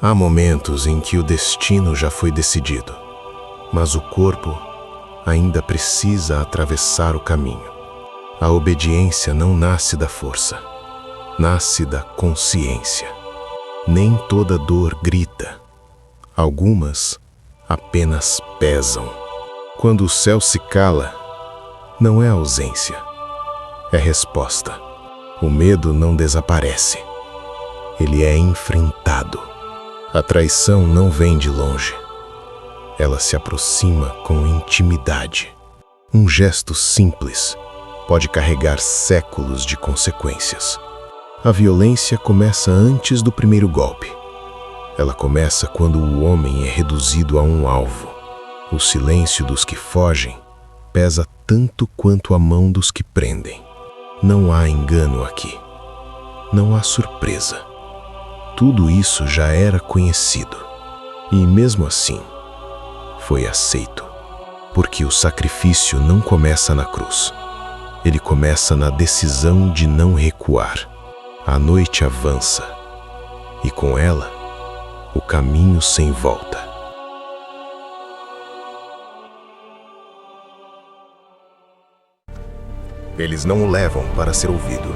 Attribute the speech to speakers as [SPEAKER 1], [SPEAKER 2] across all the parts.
[SPEAKER 1] Há momentos em que o destino já foi decidido, mas o corpo ainda precisa atravessar o caminho. A obediência não nasce da força, nasce da consciência. Nem toda dor grita. Algumas apenas pesam. Quando o céu se cala, não é ausência, é resposta. O medo não desaparece, ele é enfrentado. A traição não vem de longe, ela se aproxima com intimidade. Um gesto simples pode carregar séculos de consequências. A violência começa antes do primeiro golpe. Ela começa quando o homem é reduzido a um alvo. O silêncio dos que fogem pesa tanto quanto a mão dos que prendem. Não há engano aqui. Não há surpresa. Tudo isso já era conhecido. E mesmo assim, foi aceito. Porque o sacrifício não começa na cruz. Ele começa na decisão de não recuar. A noite avança. E com ela, o caminho sem volta. Eles não o levam para ser ouvido.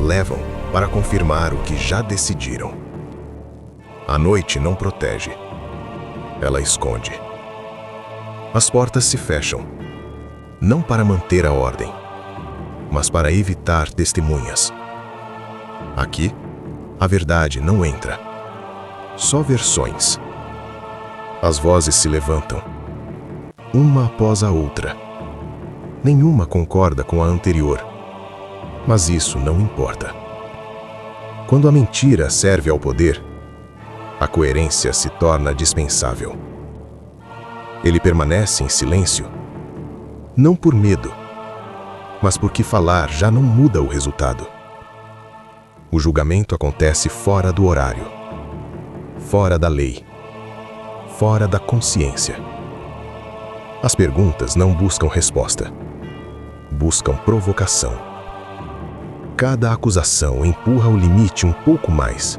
[SPEAKER 1] Levam para confirmar o que já decidiram. A noite não protege. Ela esconde. As portas se fecham. Não para manter a ordem, mas para evitar testemunhas. Aqui, a verdade não entra. Só versões. As vozes se levantam, uma após a outra. Nenhuma concorda com a anterior, mas isso não importa. Quando a mentira serve ao poder, a coerência se torna dispensável. Ele permanece em silêncio, não por medo, mas porque falar já não muda o resultado. O julgamento acontece fora do horário, fora da lei, fora da consciência. As perguntas não buscam resposta, buscam provocação. Cada acusação empurra o limite um pouco mais,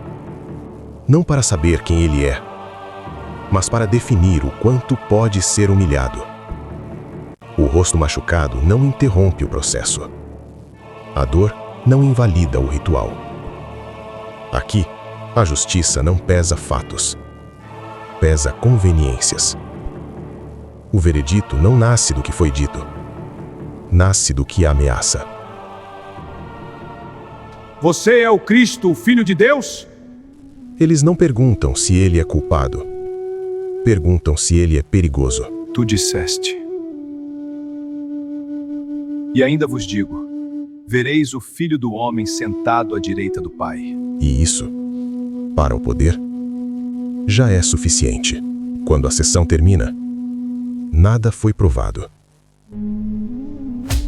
[SPEAKER 1] não para saber quem ele é, mas para definir o quanto pode ser humilhado. O rosto machucado não interrompe o processo. A dor não invalida o ritual. Aqui, a justiça não pesa fatos, pesa conveniências. O veredito não nasce do que foi dito, nasce do que ameaça.
[SPEAKER 2] Você é o Cristo, o Filho de Deus?
[SPEAKER 1] Eles não perguntam se ele é culpado, perguntam se ele é perigoso.
[SPEAKER 2] Tu disseste. E ainda vos digo, vereis o Filho do Homem sentado à direita do Pai.
[SPEAKER 1] E isso, para o poder, já é suficiente. Quando a sessão termina, nada foi provado.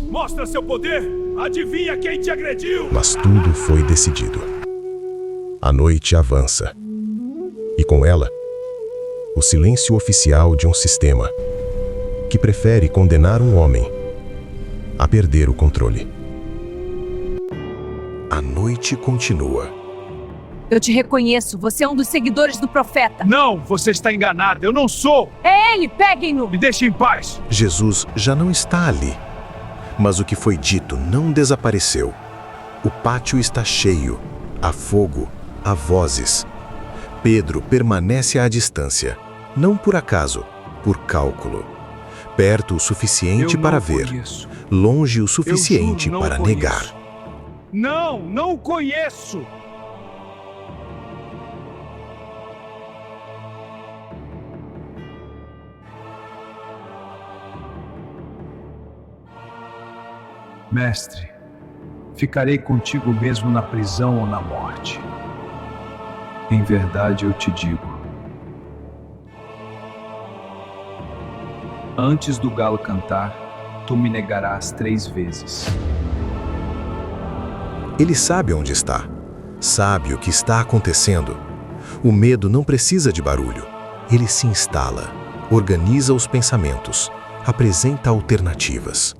[SPEAKER 2] Mostra seu poder! Adivinha quem te agrediu!
[SPEAKER 1] Mas tudo foi decidido. A noite avança. E com ela, o silêncio oficial de um sistema que prefere condenar um homem a perder o controle. A noite continua.
[SPEAKER 3] Eu te reconheço, você é um dos seguidores do profeta.
[SPEAKER 2] Não, você está enganado, eu não sou!
[SPEAKER 3] É ele, peguem-no!
[SPEAKER 2] Me deixe em paz!
[SPEAKER 1] Jesus já não está ali. Mas o que foi dito não desapareceu. O pátio está cheio. Há fogo, há vozes. Pedro permanece à distância. Não por acaso, por cálculo. Perto o suficiente para ver.
[SPEAKER 2] Conheço.
[SPEAKER 1] Longe o suficiente para negar.
[SPEAKER 2] Não o conheço! Mestre, ficarei contigo mesmo na prisão ou na morte. Em verdade eu te digo, antes do galo cantar, tu me negarás 3 vezes.
[SPEAKER 1] Ele sabe onde está. Sabe o que está acontecendo. O medo não precisa de barulho. Ele se instala, organiza os pensamentos, apresenta alternativas.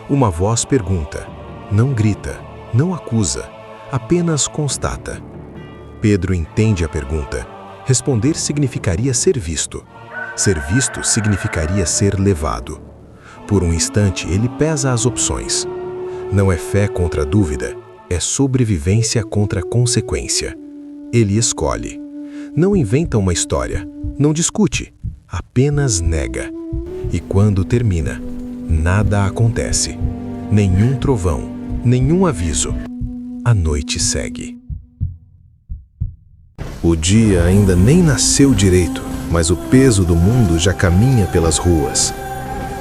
[SPEAKER 1] Uma voz pergunta, não grita, não acusa, apenas constata. Pedro entende a pergunta. Responder significaria ser visto. Ser visto significaria ser levado. Por um instante, ele pesa as opções. Não é fé contra a dúvida, é sobrevivência contra a consequência. Ele escolhe. Não inventa uma história, não discute, apenas nega. E quando termina, nada acontece. Nenhum trovão, nenhum aviso. A noite segue. O dia ainda nem nasceu direito, mas o peso do mundo já caminha pelas ruas.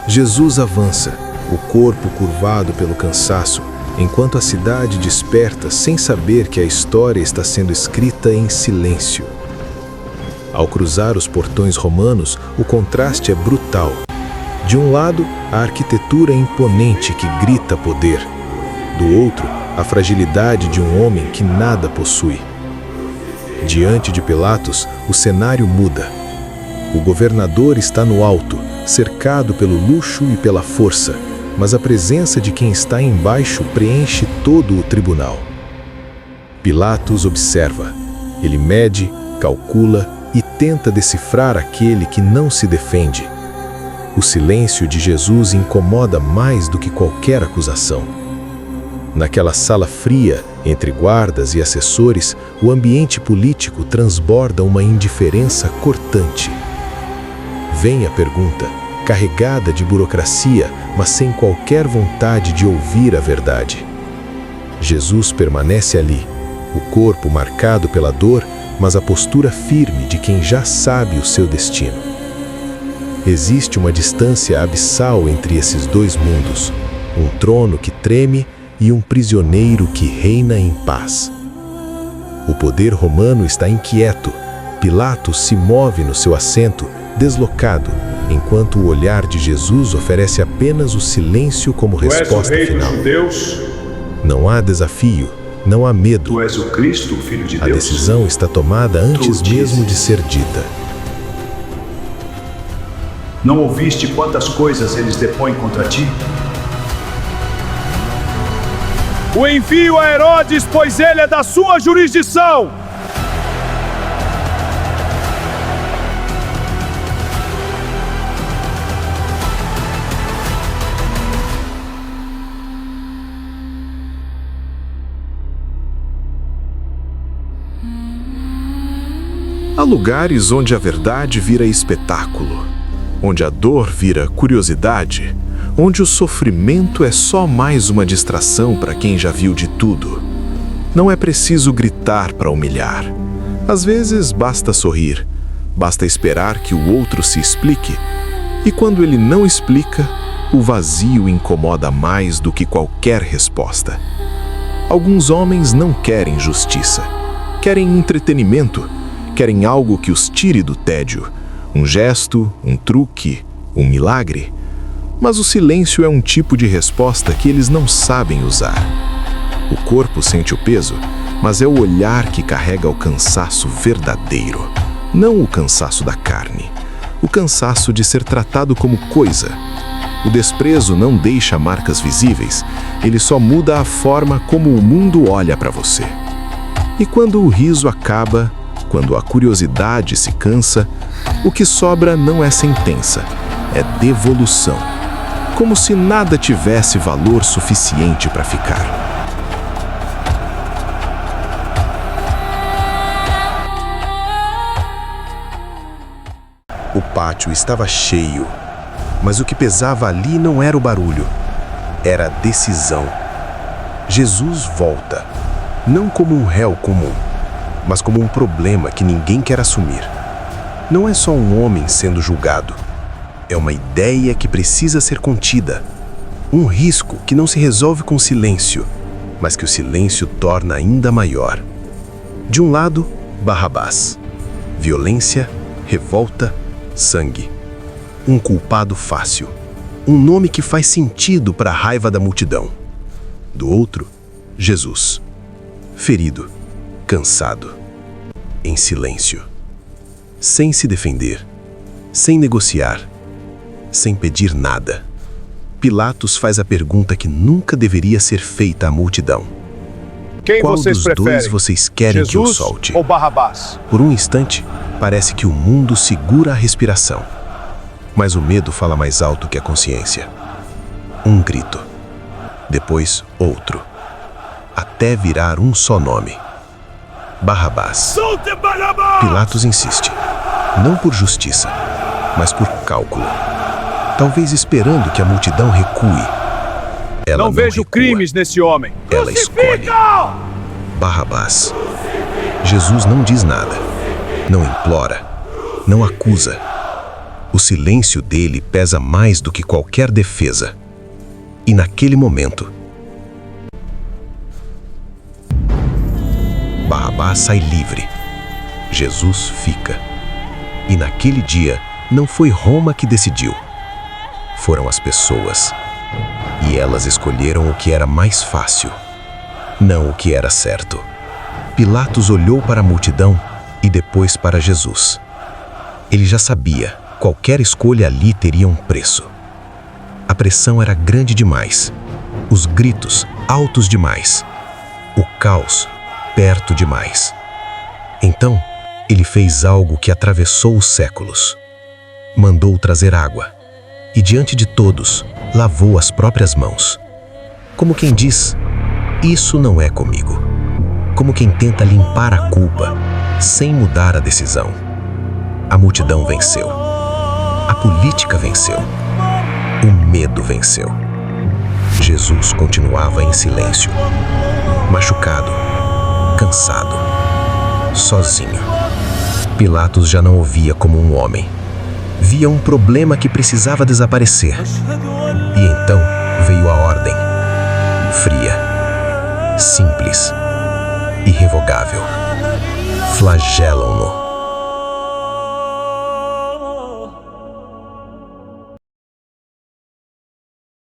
[SPEAKER 1] Jesus avança, o corpo curvado pelo cansaço, enquanto a cidade desperta sem saber que a história está sendo escrita em silêncio. Ao cruzar os portões romanos, o contraste é brutal. De um lado, a arquitetura imponente que grita poder. Do outro, a fragilidade de um homem que nada possui. Diante de Pilatos, o cenário muda. O governador está no alto, cercado pelo luxo e pela força, mas a presença de quem está embaixo preenche todo o tribunal. Pilatos observa. Ele mede, calcula e tenta decifrar aquele que não se defende. O silêncio de Jesus incomoda mais do que qualquer acusação. Naquela sala fria, entre guardas e assessores, o ambiente político transborda uma indiferença cortante. Vem a pergunta, carregada de burocracia, mas sem qualquer vontade de ouvir a verdade. Jesus permanece ali, o corpo marcado pela dor, mas a postura firme de quem já sabe o seu destino. Existe uma distância abissal entre esses dois mundos, um trono que treme e um prisioneiro que reina em paz. O poder romano está inquieto. Pilatos se move no seu assento, deslocado, enquanto o olhar de Jesus oferece apenas o silêncio como resposta final.
[SPEAKER 2] Tu és o rei dos judeus?
[SPEAKER 1] Não há desafio, não há medo.
[SPEAKER 2] Tu és o Cristo, o Filho de Deus?
[SPEAKER 1] A decisão está tomada antes mesmo de ser dita.
[SPEAKER 2] Não ouviste quantas coisas eles depõem contra ti? O envio a Herodes, pois ele é da sua jurisdição.
[SPEAKER 1] Há lugares onde a verdade vira espetáculo, onde a dor vira curiosidade, onde o sofrimento é só mais uma distração para quem já viu de tudo. Não é preciso gritar para humilhar. Às vezes basta sorrir, basta esperar que o outro se explique. E quando ele não explica, o vazio incomoda mais do que qualquer resposta. Alguns homens não querem justiça, querem entretenimento, querem algo que os tire do tédio, um gesto, um truque, um milagre. Mas o silêncio é um tipo de resposta que eles não sabem usar. O corpo sente o peso, mas é o olhar que carrega o cansaço verdadeiro, não o cansaço da carne, o cansaço de ser tratado como coisa. O desprezo não deixa marcas visíveis, ele só muda a forma como o mundo olha para você. E quando o riso acaba, quando a curiosidade se cansa, o que sobra não é sentença, é devolução. Como se nada tivesse valor suficiente para ficar. O pátio estava cheio, mas o que pesava ali não era o barulho, era a decisão. Jesus volta, não como um réu comum, mas como um problema que ninguém quer assumir. Não é só um homem sendo julgado. É uma ideia que precisa ser contida. Um risco que não se resolve com silêncio, mas que o silêncio torna ainda maior. De um lado, Barrabás. Violência, revolta, sangue. Um culpado fácil. Um nome que faz sentido para a raiva da multidão. Do outro, Jesus. Ferido, cansado, em silêncio. Sem se defender, sem negociar, sem pedir nada. Pilatos faz a pergunta que nunca deveria ser feita à multidão.
[SPEAKER 4] Quem
[SPEAKER 1] Qual
[SPEAKER 4] vocês
[SPEAKER 1] dos
[SPEAKER 4] preferem?
[SPEAKER 1] dois vocês querem que eu
[SPEAKER 4] Jesus
[SPEAKER 1] solte?
[SPEAKER 4] ou Barrabás?
[SPEAKER 1] Por um instante, parece que o mundo segura a respiração. Mas o medo fala mais alto que a consciência. Um grito. Depois outro. Até virar um só nome. Barrabás.
[SPEAKER 4] Solte Barrabás!
[SPEAKER 1] Pilatos insiste. Não por justiça, mas por cálculo. Talvez esperando que a multidão recue. Ela
[SPEAKER 4] Não vejo
[SPEAKER 1] recua.
[SPEAKER 4] crimes nesse homem.
[SPEAKER 1] Ela escolhe. Barrabás. Jesus não diz nada. Não implora. Não acusa. O silêncio dele pesa mais do que qualquer defesa. E naquele momento, Barrabás sai livre. Jesus fica. E naquele dia, não foi Roma que decidiu. Foram as pessoas. E elas escolheram o que era mais fácil, não o que era certo. Pilatos olhou para a multidão e depois para Jesus. Ele já sabia, qualquer escolha ali teria um preço. A pressão era grande demais, os gritos altos demais, o caos perto demais. Então, ele fez algo que atravessou os séculos. Mandou trazer água e, diante de todos, lavou as próprias mãos. Como quem diz, isso não é comigo. Como quem tenta limpar a culpa, sem mudar a decisão. A multidão venceu. A política venceu. O medo venceu. Jesus continuava em silêncio, machucado, cansado, sozinho. Pilatos já não o via como um homem. Via um problema que precisava desaparecer. E então veio a ordem. Fria, simples, irrevogável. Flagelam-no.